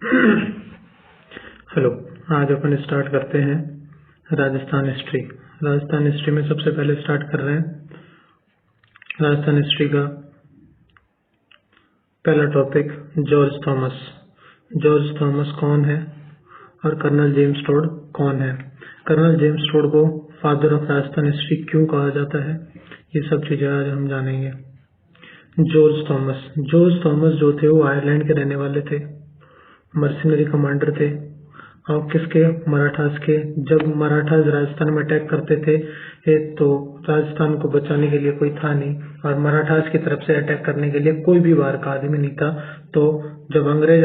Hello. आज अपन start करते हैं राजस्थान हिस्ट्री। राजस्थान हिस्ट्री में सबसे पहले स्टार्ट कर रहे हैं राजस्थान हिस्ट्री का पहला topic George Thomas. George Thomas कौन है और कर्नल जेम्स टोड कौन है। कर्नल जेम्स टोड को फादर ऑफ राजस्थान हिस्ट्री क्यों कहा जाता है, ये सब चीजें आज हम जानेंगे। जॉर्ज थॉमस जो थे वो आयरलैंड के रहने वाले थे, मर्सिनरी कमांडर थे और किसके, मराठास के। जब मराठास राजस्थान में अटैक करते थे तो राजस्थान को बचाने के लिए कोई था नहीं और मराठास की तरफ से अटैक करने के लिए कोई भी बाहर का आदमी नहीं था। तो जब अंग्रेज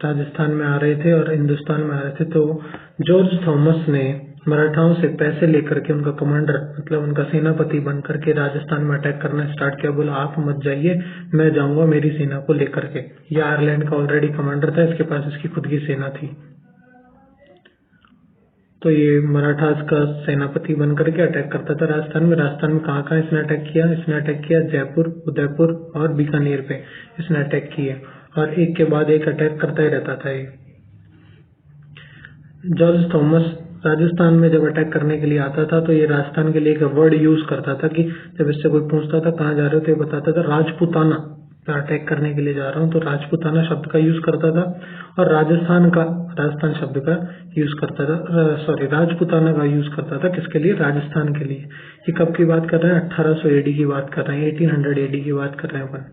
राजस्थान में आ रहे थे और हिंदुस्तान में आ रहे थे तो जॉर्ज थॉमस ने मराठाओं से पैसे लेकर के उनका कमांडर मतलब उनका सेनापति बन करके राजस्थान में अटैक करना स्टार्ट किया। बोला आप मत जाइए, मैं जाऊंगा मेरी सेना को लेकर के। ये आयरलैंड का ऑलरेडी कमांडर था, इसके पास इसकी खुद की सेना थी। तो ये मराठास का सेनापति बन करके अटैक करता था राजस्थान में। राजस्थान में कहाँ कहाँ इसने अटैक किया? इसने अटैक किया जयपुर, उदयपुर और बीकानेर पे इसने अटैक किए और एक के बाद एक अटैक करता ही रहता था ये। जॉर्ज थॉमस राजस्थान में जब अटैक करने के लिए आता था तो ये राजस्थान के लिए एक वर्ड यूज करता था कि जब इससे कोई पूछता था कहाँ जा रहे हो तो ये बताता था राजपूताना अटैक करने के लिए जा रहा हूँ। तो राजपूताना शब्द का यूज करता था और राजस्थान शब्द का यूज करता था, राजपूताना का यूज करता था। किसके लिए? राजस्थान के लिए। ये कब की बात कर रहे हैं? 1800 एडी की बात कर रहे हैं, 1800 एडी की बात कर रहे हैं अपन।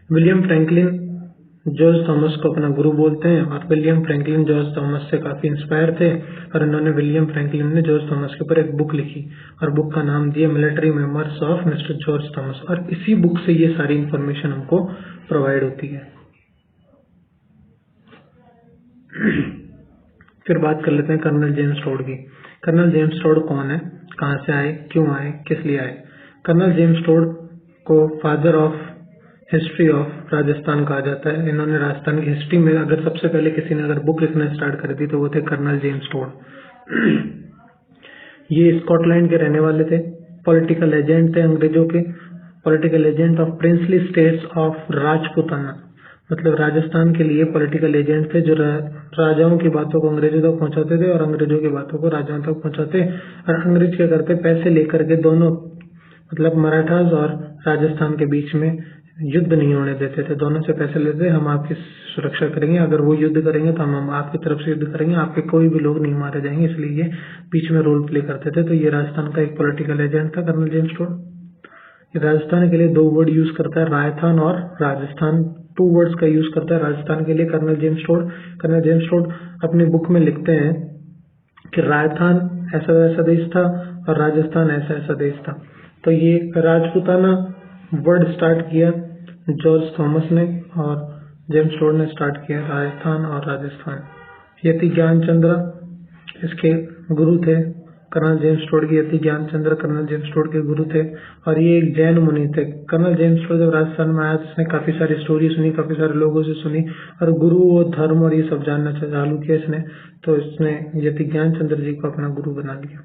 विलियम फ्रैंकलिन जॉर्ज थॉमस को अपना गुरु बोलते हैं और विलियम फ्रैंकलिन जॉर्ज थॉमस से काफी इंस्पायर थे और विलियम फ्रैंकलिन ने जॉर्ज थॉमस के ऊपर एक बुक लिखी और बुक का नाम दिया military memoirs of mister George Thomas. और इसी बुक से ये सारी इंफॉर्मेशन हमको प्रोवाइड होती है। फिर बात कर लेते हैं कर्नल जेम्स टोड की। कर्नल जेम्स टोड कौन है, कहाँ से आए, क्यों आए, किस लिए आए। कर्नल जेम्स टोड को father of history of Rajasthan कहा जाता है। इन्होंने राजस्थान की हिस्ट्री में अगर सबसे पहले किसी ने अगर बुक लिखना स्टार्ट कर दी तो वो थे कर्नल जेम्स टोड। ये स्कॉटलैंड के रहने वाले थे, पॉलिटिकल एजेंट थे अंग्रेजों के, political agent of princely states of Rajputana. मतलब राजस्थान के लिए पॉलिटिकल एजेंट थे जो राजाओं की बातों को अंग्रेजों तक पहुंचाते थे और अंग्रेजों की बातों को राजाओं तक पहुंचाते। और अंग्रेज क्या करते, पैसे लेकर के दोनों मतलब मराठास और राजस्थान के बीच में युद्ध नहीं होने देते थे। दोनों से पैसे लेते, हम आपकी सुरक्षा करेंगे, अगर वो युद्ध करेंगे तो हम आपकी तरफ से युद्ध करेंगे, आपके कोई भी लोग नहीं मारे जाएंगे। इसलिए ये बीच में रोल प्ले करते थे। तो ये राजस्थान का एक पॉलिटिकल एजेंट था कर्नल जेम्स टोड। राजस्थान के लिए दो वर्ड यूज करता है, राजस्थान और राजस्थान। 2 वर्ड्स का यूज करता है राजस्थान के लिए colonel James Tod. Colonel James Tod अपनी बुक में लिखते हैं कि राजस्थान ऐसा वैसा देश था और राजस्थान ऐसा ऐसा देश था। तो ये राजपूताना वर्ड स्टार्ट किया जॉर्ज थॉमस ने और जेम्स टोड ने स्टार्ट किया राजस्थान और राजस्थान। यति ज्ञानचंद्र इसके गुरु थे। कर्नल जेम्स टोड की यति ज्ञानचंद्र कर्नल जेम्स टोड के गुरु थे और ये एक जैन मुनि थे। कर्नल जेम्स टोड जब राजस्थान में आया उसने काफी सारी स्टोरी सुनी, काफी सारे लोगों से सुनी और गुरु और धर्म और ये सब जानना चालू किया इसने। तो इसने यति ज्ञानचंद्र जी को अपना गुरु बना लिया।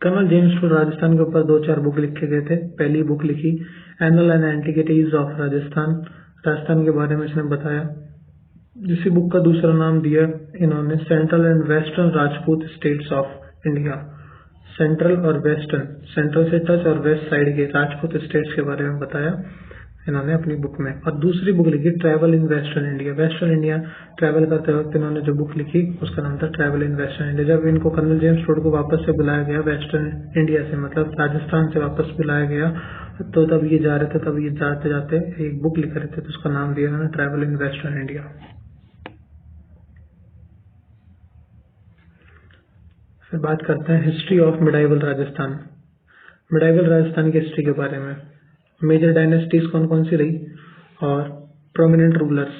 कर्नल जेम्स टोड राजस्थान के ऊपर 2-4 बुक लिखे गए थे। पहली बुक लिखी anal and antiquities of Rajasthan, Rajasthan के बारे में इसने बताया। इसी बुक का दूसरा नाम दिया इन्होंने central and western Rajput states of India. Central और वेस्टर्न, सेंट्रल से टच और वेस्ट साइड के राजपूत स्टेट्स के बारे में बताया इन्होंने अपनी बुक में। और दूसरी बुक लिखी travel in western India. Western India travel करते वक्त इन्होंने जो बुक लिखी उसका नाम था ट्रैवल इन वेस्टर्न इंडिया। जब इनको कर्नल जेम्स टोड को वापस से बुलाया गया वेस्टर्न इंडिया से, मतलब राजस्थान से वापस बुलाया गया, तो तब ये जा रहे थे, तब ये जाते जाते एक बुक लिख रहे थे तो उसका नाम दिया इन्होंने ट्रैवल इन वेस्टर्न इंडिया। फिर बात करते हैं history of medieval Rajasthan. Medieval Rajasthan की हिस्ट्री के बारे में। मेजर डायनेस्टीज कौन कौन सी रही और प्रोमिनेंट रूलर्स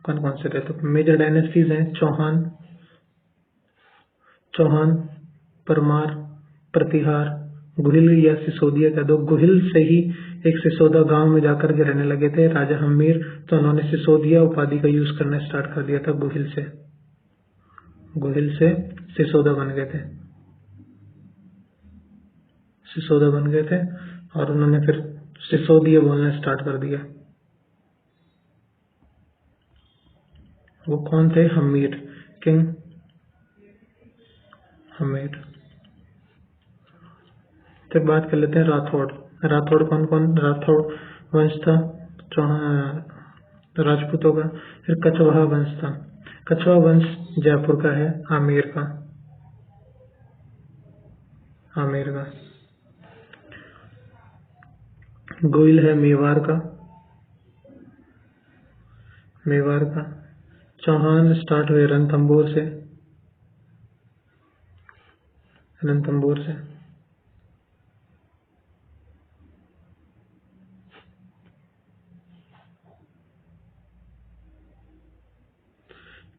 कौन कौन से रहे। तो मेजर डायनेस्टीज हैं चौहान, परमार, प्रतिहार, गुहिल या सिसोदिया कह दो। गुहिल से ही एक सिसोदा गांव में जाकर के रहने लगे थे राजा हमीर, तो उन्होंने सिसोदिया उपाधि का यूज करना स्टार्ट कर दिया था। गुहिल से सिसोदा बन गए थे और उन्होंने फिर सिसोदिया बोलना स्टार्ट कर दिया। वो कौन थे? हमीर, किंग हमीर। फिर बात कर लेते हैं राठौड़। राठौड़ राठौड़ वंश था राजपूतों का। फिर कछवाहा वंश था। कछवाहा वंश जयपुर का है, आमेर का। गोइल है मेवाड़ का। चौहान स्टार्ट हुए रणथंभौर से।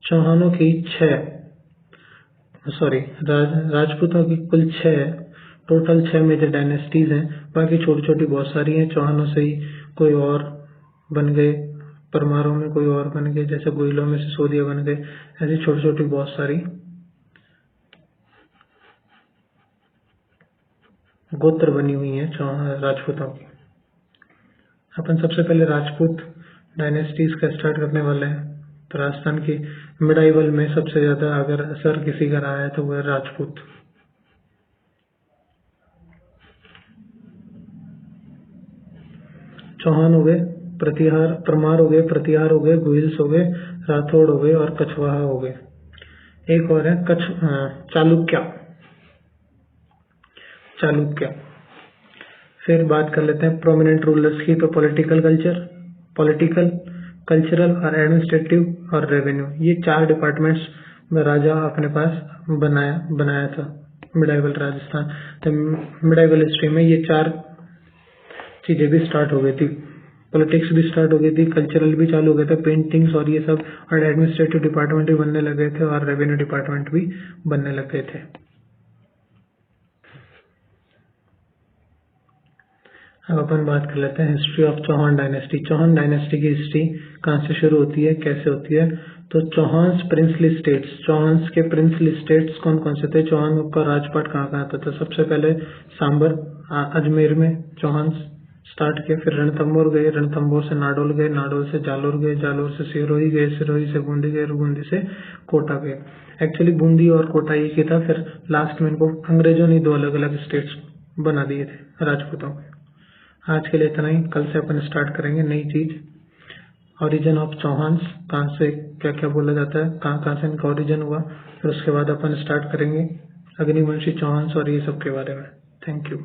चौहानों की राजपूतों की कुल 6 मेजर डायनेस्टीज हैं। बाकी छोटी छोटी बहुत सारी हैं। चौहानों से ही कोई और बन गए, परमारों में कोई और बन गए, जैसे गोइलों में सिसोदिया बन गए। ऐसी छोटी छोटी बहुत सारी गोत्र बनी हुई हैं राजपूतों की। अपन सबसे पहले राजपूत डायनेस्टीज का स्टार्ट करने वाले हैं। तो राजस्थान की मिडाइवल में सबसे ज्यादा अगर असर किसी का रहा है तो वह राजपूत। चौहान हो गए, परमार हो गए, प्रतिहार हो गए, गोहिल्स हो गए, राठौड़ हो गए और कछवाहा हो गए। एक और है चालुक्य। फिर बात कर लेते हैं प्रोमिनेंट रूलर्स की। तो पॉलिटिकल, कल्चरल और एडमिनिस्ट्रेटिव और रेवेन्यू, ये 4 डिपार्टमेंट्स में राजा अपने पास बनाया था मिडाइवल राजस्थान। तो मिडाइवल हिस्ट्री में ये 4 चीजें भी स्टार्ट हो गई थी। पॉलिटिक्स भी स्टार्ट हो गई थी, कल्चरल भी चालू हो गए थे, पेंटिंग्स और ये सब, और एडमिनिस्ट्रेटिव डिपार्टमेंट भी बनने लगे थे और रेवेन्यू डिपार्टमेंट भी बनने लग गए थे। अब अपन बात कर लेते हैं history of Chauhan dynasty. Chauhan dynasty की हिस्ट्री कहाँ से शुरू होती है, कैसे होती है? तो चौहान्स प्रिंसली स्टेट्स, चौहान्स के प्रिंसली स्टेट्स कौन कौन से थे? चौहान का राजपाट कहाँ कहाँ आता था? सबसे पहले सांबर अजमेर में चौहान्स स्टार्ट किया। फिर रणथंभौर गए, रणथंभौर से नाडोल गए, नाडोल से जालोर गए, जालोर से सिरोही गए, सिरोही से बूंदी गए, बूंदी से कोटा गए। एक्चुअली बूंदी और कोटा एक ही था, फिर लास्ट में इनको अंग्रेजों ने 2 अलग अलग स्टेट्स बना दिए थे राजपूतों के। आज के लिए इतना ही। कल से अपन स्टार्ट करेंगे नई चीज, ओरिजिन ऑफ चौहान्स, कहाँ से क्या क्या बोला जाता है, कहाँ कहाँ से इनका ओरिजिन हुआ। फिर उसके बाद अपन स्टार्ट करेंगे अग्निवंशी चौहान्स और ये सब के बारे में। Thank you.